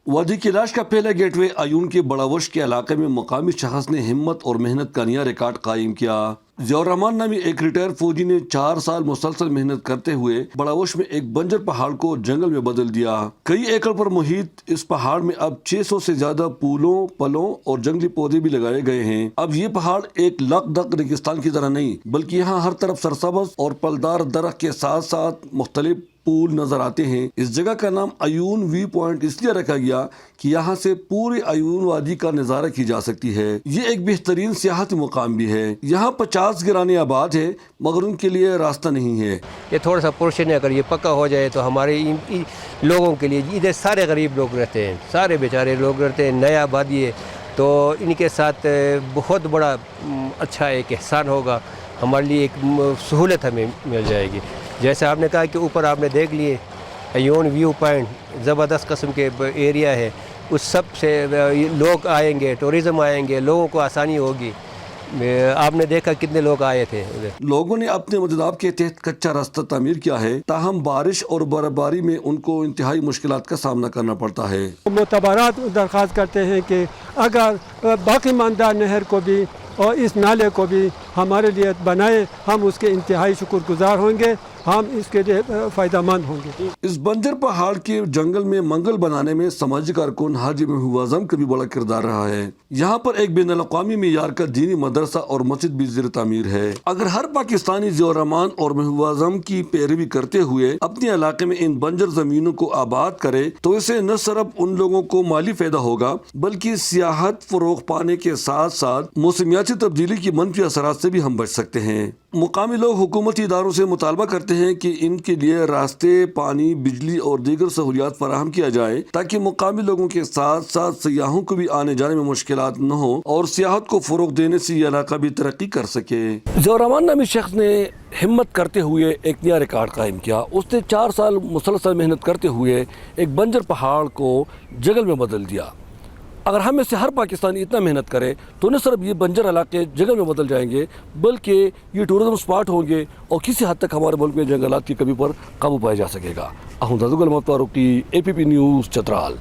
وادی کیلاش کا پہلا گیٹ وے عیون کے بڑاوش کے علاقے میں مقامی شخص نے ہمت اور محنت کا نیا ریکارڈ قائم کیا۔ ضیاء الرحمان نامی ایک ریٹائر فوجی نے 4 سال مسلسل محنت کرتے ہوئے بڑاوش میں ایک بنجر پہاڑ کو جنگل میں بدل دیا۔ کئی ایکڑ پر محیط اس پہاڑ میں اب 600 سے زیادہ پھولوں، پلوں اور جنگلی پودے بھی لگائے گئے ہیں۔ اب یہ پہاڑ ایک لقدق ریگستان کی طرح نہیں، بلکہ یہاں ہر طرف سرسبز اور پلدار درخت کے ساتھ ساتھ مختلف پول نظر آتے ہیں۔ اس جگہ کا نام عیون ویو پوائنٹ اس لیے رکھا گیا کہ یہاں سے پوری عیون وادی کا نظارہ کی جا سکتی ہے۔ یہ ایک بہترین سیاحتی مقام بھی ہے۔ یہاں 50 گرانے آباد ہے مگر ان کے لیے راستہ نہیں ہے۔ یہ تھوڑا سا پورشن اگر یہ پکا ہو جائے تو ہمارے لوگوں کے لیے، ادھر سارے غریب لوگ رہتے ہیں، سارے بیچارے لوگ رہتے ہیں، نیا آبادی ہے، تو ان کے ساتھ بہت بڑا اچھا ایک احسان ہوگا، ہمارے لیے ایک سہولت ہمیں مل جائے گی۔ جیسے آپ نے کہا کہ اوپر آپ نے دیکھ لیے عیون ویو پوائنٹ زبردست قسم کے ایریا ہے، اس سب سے لوگ آئیں گے، ٹورزم آئیں گے، لوگوں کو آسانی ہوگی۔ آپ نے دیکھا کتنے لوگ آئے تھے ادھر۔ لوگوں نے اپنے مدداب کے تحت کچا راستہ تعمیر کیا ہے، تاہم بارش اور برفباری میں ان کو انتہائی مشکلات کا سامنا کرنا پڑتا ہے۔ معتبرات درخواست کرتے ہیں کہ اگر باقی ماندہ نہر کو بھی اور اس نالے کو بھی ہمارے لیے بنائے، ہم اس کے انتہائی شکر گزار ہوں گے، ہم اس کے لیے فائدہ مند ہوں گے۔ اس بنجر پہاڑ کے جنگل میں منگل بنانے میں سماجی کارکن حاجی محبوب اعظم کا بھی بڑا کردار رہا ہے۔ یہاں پر ایک بین الاقوامی معیار کا دینی مدرسہ اور مسجد بھی زیر تعمیر ہے۔ اگر ہر پاکستانی ضیاء الرحمان اور محبوب اعظم کی پیروی کرتے ہوئے اپنے علاقے میں ان بنجر زمینوں کو آباد کرے تو اسے نہ صرف ان لوگوں کو مالی فائدہ ہوگا بلکہ سیاحت فروغ پانے کے ساتھ ساتھ موسمیاتی تبدیلی کی منفی اثرات سے بھی ہم بچ سکتے ہیں۔ مقامی لوگ حکومتی اداروں سے مطالبہ کرتے ہیں کہ ان کے لیے راستے، پانی، بجلی اور دیگر سہولیات فراہم کیا جائے تاکہ مقامی لوگوں کے ساتھ ساتھ سیاحوں کو بھی آنے جانے میں مشکلات نہ ہوں اور سیاحت کو فروغ دینے سے یہ علاقہ بھی ترقی کر سکے۔ ضیاء الرحمان نامی شخص نے ہمت کرتے ہوئے ایک نیا ریکارڈ قائم کیا۔ اس نے 4 سال مسلسل محنت کرتے ہوئے ایک بنجر پہاڑ کو جنگل میں بدل دیا۔ اگر ہم میں سے ہر پاکستانی اتنا محنت کرے تو نہ صرف یہ بنجر علاقے جنگل میں بدل جائیں گے بلکہ یہ ٹورزم سپاٹ ہوں گے اور کسی حد تک ہمارے ملک میں جنگلات کی کمی پر قابو پایا جا سکے گا۔ احمد ازغل مطارقی، APP نیوز، چترال۔